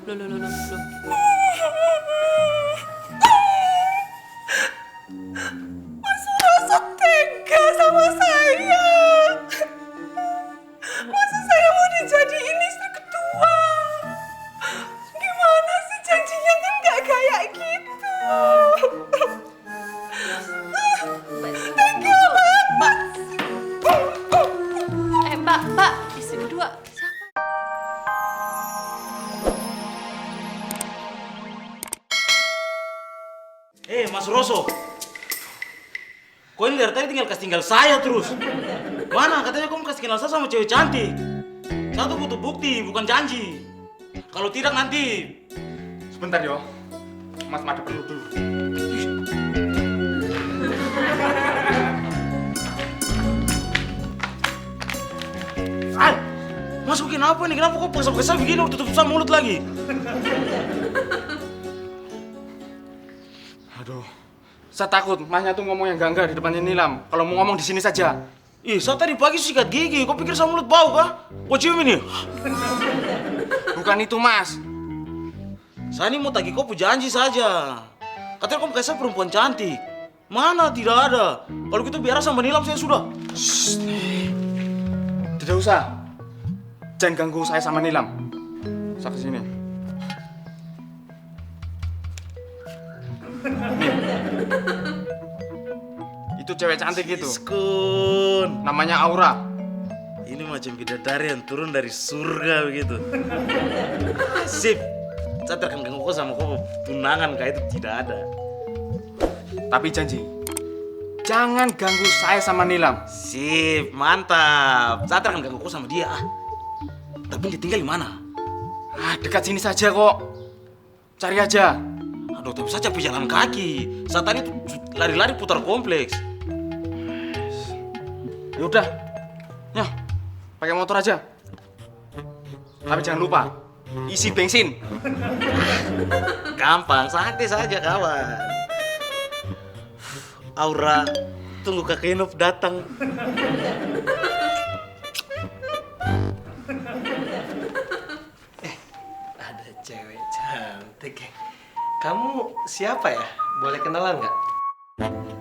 Loh. Mas Suroso tega sama saya. Masa saya mau dijadiin istri kedua? Gimana sih janjinya kan gak kayak gitu. Tega banget. Mbak, istri kedua. Siapa? Mas Roso. Kau ini dari tadi tinggal saya terus. Mana? Katanya kamu kasih kenal saya sama cewek cantik. Saya tuh butuh bukti, bukan janji. Kalau tidak nanti... Sebentar yo, Mas ada perlu dulu. Masukin apa nih? Kenapa kok paksa-paksa begini? Tutup sama mulut lagi. Aduh, saya takut Masnya tuh ngomong yang enggak di depannya Nilam. Kalau mau ngomong di sini saja. Saya tadi pagi sikat gigi. Kau pikir sama mulut bau kah? Kau cium ini? Bukan itu, Mas. Saya ini mau tagih kau janji saja. Katanya kau kasih perempuan cantik. Mana? Tidak ada. Kalau gitu biar sama Nilam saya sudah. Tidak usah. Jangan ganggu saya sama Nilam. Saya kesini. Itu cewek cantik itu. Skun. Namanya Aura. Ini macam bidadari yang turun dari surga begitu. Sip. Saya tidak akan ganggu kau sama kau tunangan kayak itu tidak ada. Tapi janji, jangan ganggu saya sama Nilam. Sip, mantap. Saya tidak akan ganggu kau sama dia. Tapi dia tinggal di mana? Dekat sini saja kok. Cari aja. Aduh, tapi saya capek jalan kaki. Saya tadi tuh lari-lari putar kompleks. Yaudah, ya, pakai motor aja. Tapi jangan lupa, isi bensin. Gampang, santai saja kawan. Aura, tunggu Kakek Inop datang. Ada cewek cantik. Kamu siapa ya? Boleh kenalan nggak?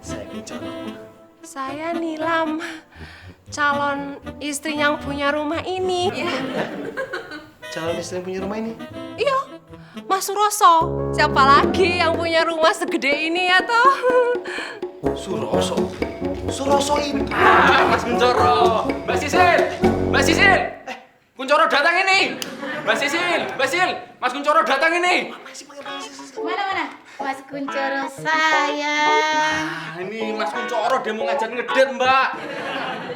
Saya Kuncoro. Saya Nilam, calon istri yang punya rumah ini. Calon istri yang punya rumah ini? Iya, Mas Suroso. Siapa lagi yang punya rumah segede ini ya toh? Suroso. Suroso ini. Mas Kuncoro, Mbak Sisil, Mbak Sisil. Kuncoro datang ini. Mbak Sisil, Mas Kuncoro datang ini. Mana? Mas Kuncoro sayang. Ini Mas Kuncoro dia mau ngajak ngedate, Mbak.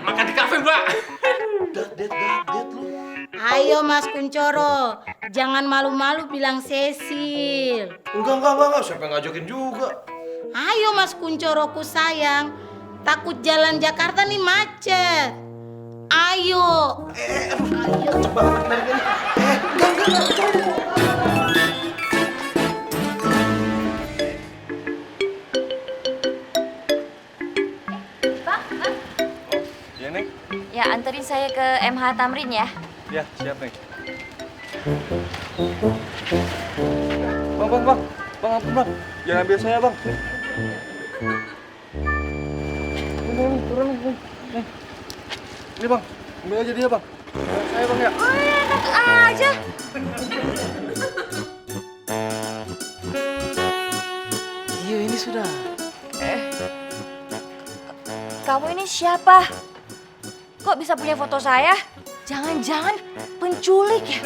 Makan di kafe, Mbak. Dat lu. Ayo Mas Kuncoro, jangan malu-malu bilang Cecil. Enggak. Siapa yang ngajakin juga? Ayo Mas Kuncoroku sayang, takut jalan Jakarta nih macet. Ayo. Ayo. Coba narik ini. Enggak. Ya, Neng. Ya, anterin saya ke MH Tamrin ya. Ya, siap, Neng. Bang, ampun, Bang. Jangan ambil saya, Bang. Turun, Neng. Ini, Bang. Ambil aja dia, Bang. Saya, Bang, ya. Oh, enak aja. Iya, ini sudah. Kamu ini siapa? Kok bisa punya foto saya? Jangan-jangan penculik ya?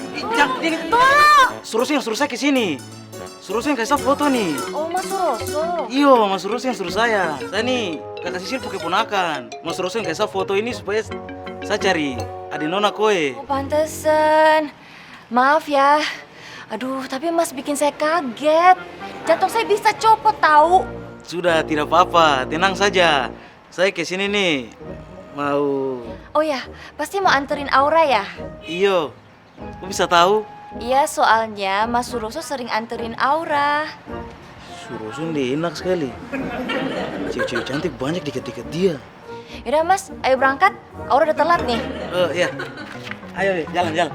Tolong! Suruh saya ke sini. Suruh saya kasih foto nih. Oh, Mas Suroso. Iya, Mas Suruh yang suruh saya. Saya nih kakak Sisil pakai ponakan. Mas Suruh yang kasih foto ini supaya saya cari adik nona koe. Oh, pantesan. Maaf ya. Aduh, tapi Mas bikin saya kaget. Jantung saya bisa copot tahu. Sudah, tidak apa-apa. Tenang saja. Saya ke sini nih. Mau... Oh ya, pasti mau anterin Aura ya? Iyo. Kok bisa tahu? Iya, soalnya Mas Suroso sering anterin Aura. Suruh dia enak sekali. Cewek-cewek cantik banyak deket-deket dia. Yaudah Mas, ayo berangkat. Aura udah telat nih. Iya. Ayo, jalan.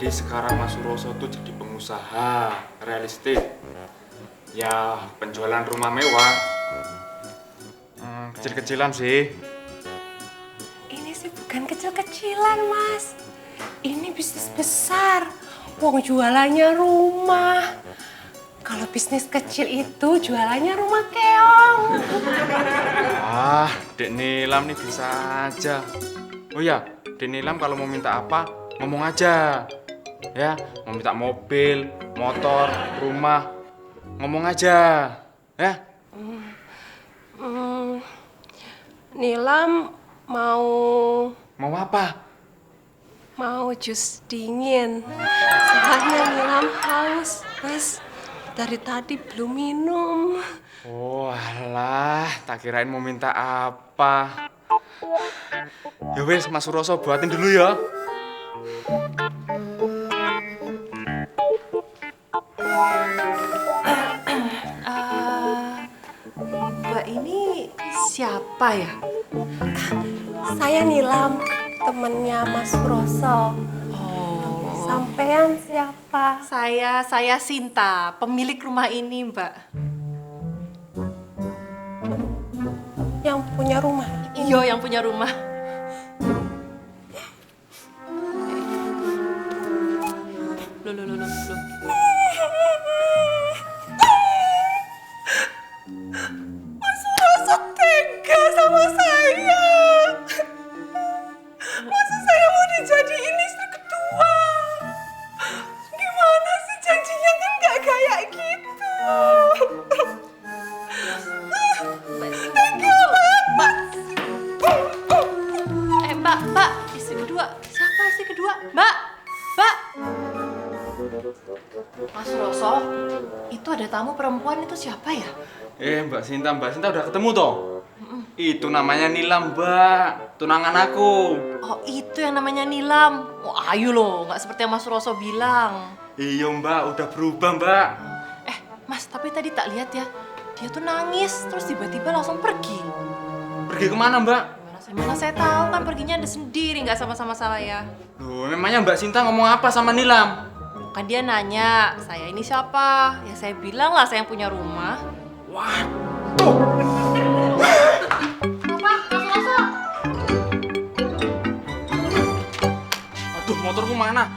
Jadi sekarang Mas Suroso tuh jadi pengusaha real estate. Ya, penjualan rumah mewah. Kecil-kecilan sih. Ini sih bukan kecil-kecilan, Mas. Ini bisnis besar. Wong jualannya rumah. Kalau bisnis kecil itu jualannya rumah keong. Ah, Dek Nilam nih bisa aja. Oh ya, Dek Nilam kalau mau minta apa, ngomong aja. Ya, mau minta mobil, motor, rumah, ngomong aja. Ya. Nilam mau Apa? mau jus dingin. Soalnya Nilam haus, Mas. Dari tadi belum minum. Oh, alah, tak kirain mau minta apa. Ya wes, Mas Suroso buatin dulu ya. Mbak ini siapa ya? Saya Nilam, temennya Mas Suroso. Sampean siapa? Saya Sinta, pemilik rumah ini, Mbak. Yang punya rumah. Iyo yang punya rumah. Loh. Mas Suroso tega sama saya. Masa saya mau dijadiin istri kedua? Gimana sih janjinya kan nggak kayak gitu. Tega banget. Mbak, istri kedua. Siapa istri kedua? Mbak. Mas Suroso, itu ada tamu perempuan itu siapa ya? Mbak Sinta udah ketemu toh? Itu namanya Nilam, Mbak. Tunangan aku. Oh, itu yang namanya Nilam. Oh, ayo loh, nggak seperti yang Mas Suroso bilang. Iya, Mbak, udah berubah, Mbak. Mas, tapi tadi tak lihat ya. Dia tuh nangis, terus tiba-tiba langsung pergi. Pergi kemana, Mbak? Mana saya tahu kan perginya ada sendiri, nggak sama-sama saya. Loh, memangnya Mbak Sinta ngomong apa sama Nilam? Kan dia nanya, saya ini siapa? Ya saya bilang lah saya yang punya rumah. Waduh. Apa? Mas Suroso? Aduh, motorku mana?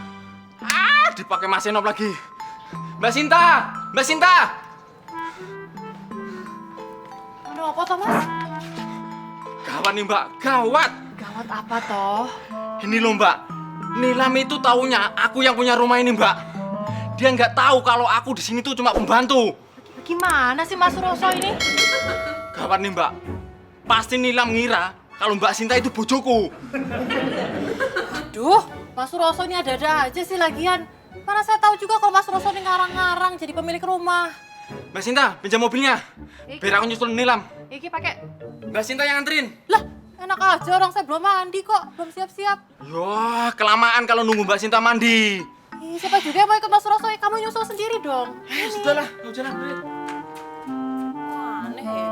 Dipakai Mas Enop lagi. Mbak Sinta! Ada apa toh, Mas? Gawat nih, Mbak, gawat. Gawat apa toh? Ini loh, Mbak. Nilam itu taunya aku yang punya rumah ini, Mbak. Dia nggak tahu kalau aku di sini tuh cuma pembantu. Gimana sih Mas Suroso ini? Gawat nih, Mbak. Pasti Nilam ngira kalau Mbak Sinta itu bojoku. Aduh, Mas Suroso ini ada-ada aja sih lagian. Mana saya tahu juga kalau Mas Suroso ini ngarang-ngarang jadi pemilik rumah. Mbak Sinta, pinjam mobilnya. Biar aku nyusul Nilam. Iki pakai. Mbak Sinta yang anterin. Lah, enak aja orang saya belum mandi kok, belum siap-siap. Yah, kelamaan kalau nunggu Mbak Sinta mandi. Ih, siapa juga yang mau ikut Mas Suroso? Kamu nyusul sendiri dong. Sudahlah, mau jalan dulu. Aneh ya.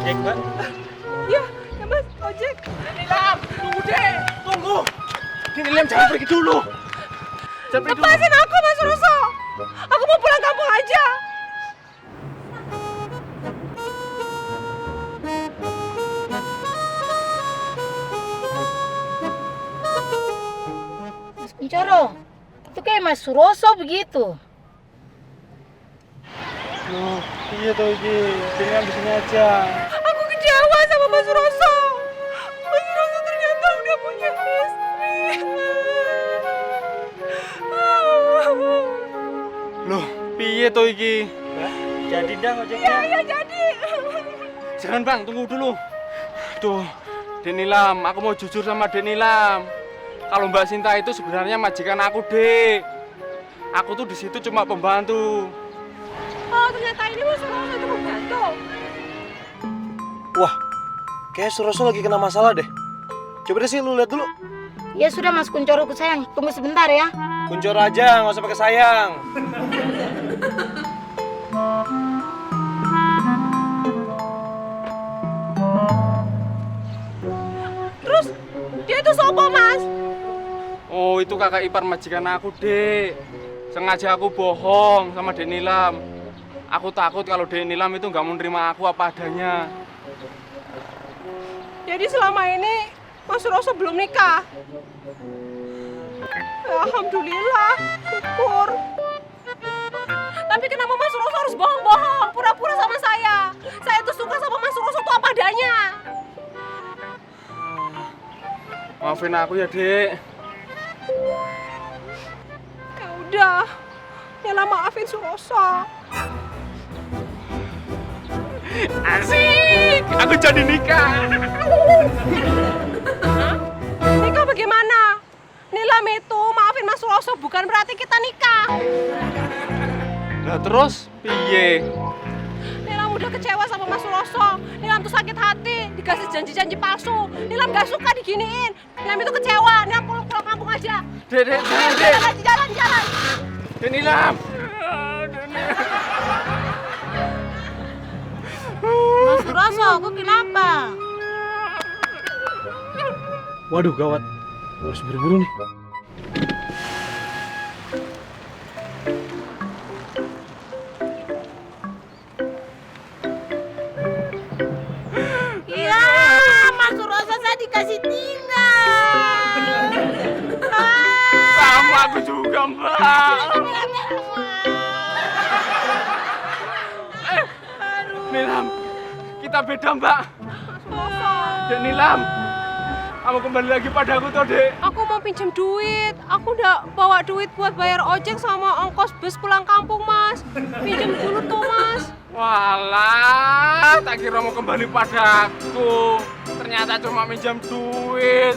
Cek, Mbak. Ya Mas, ojek. Nilam, tunggu deh, tunggu. Nilam jangan pergi dulu. Lepasin aku, Mas Suroso. Aku mau pulang kampung aja. Mas Kuncoro, itu kayak Mas Suroso begitu. Loh, iya toh Iki. Dengan di sini aja. Aku kecewa sama Mas Suroso. Mas Suroso ternyata udah punya istri. Loh, piye to iki? Jadi dah ojeknya. Iya jadi. Jangan, Bang, tunggu dulu. Duh, Denilam, aku mau jujur sama Denilam. Kalau Mbak Sinta itu sebenarnya majikan aku, Dek. Aku tuh di situ cuma pembantu. Oh, ternyata ini Mas Suroso itu pembantu. Wah, kayak Suroso lagi kena masalah deh. Coba deh sih lu lihat dulu. Ya sudah Mas Kuncoro ku sayang, tunggu sebentar ya. Kuncor aja, nggak usah pakai sayang. itu kakak ipar majikan aku, Dek. Sengaja aku bohong sama Dek Nilam. Aku takut kalau Dek Nilam itu nggak mau nerima aku apa adanya. Jadi selama ini Mas Suroso belum nikah? Alhamdulillah, syukur. Tapi kenapa Mas Suroso harus bohong-bohong, pura-pura sama saya? Saya tuh suka sama Mas Suroso tuh apa adanya. Maafin aku ya, Dek. Ya udah, Nela maafin Suroso. Asik, aku jadi nikah. Hah? Nikah bagaimana? Nilam itu maafin Mas Suroso bukan berarti kita nikah. Nah terus, piye? Nilam udah kecewa sama Mas Suroso. Nilam tuh sakit hati, dikasih janji-janji palsu. Nilam gak suka diginiin. Nilam itu kecewa. Nilam pulang kampung aja. Dek, jangan, Dek. Jalan. Dek Nilam. Mas Suroso, kok kenapa? Waduh, gawat. Harus buru-buru nih. Iya, Mas Suroso saya dikasih tinggal. Sama aku juga, Mbak. Nilam, kita beda, Mbak. Dek Nilam, kamu kembali lagi padaku toh, Dek. Aku mau pinjam duit. Aku udah bawa duit buat bayar ojek sama ongkos bus pulang kampung, Mas. Pinjam dulu tuh, Mas. Walah, tak kira mau kembali padaku. Ternyata cuma minjam duit.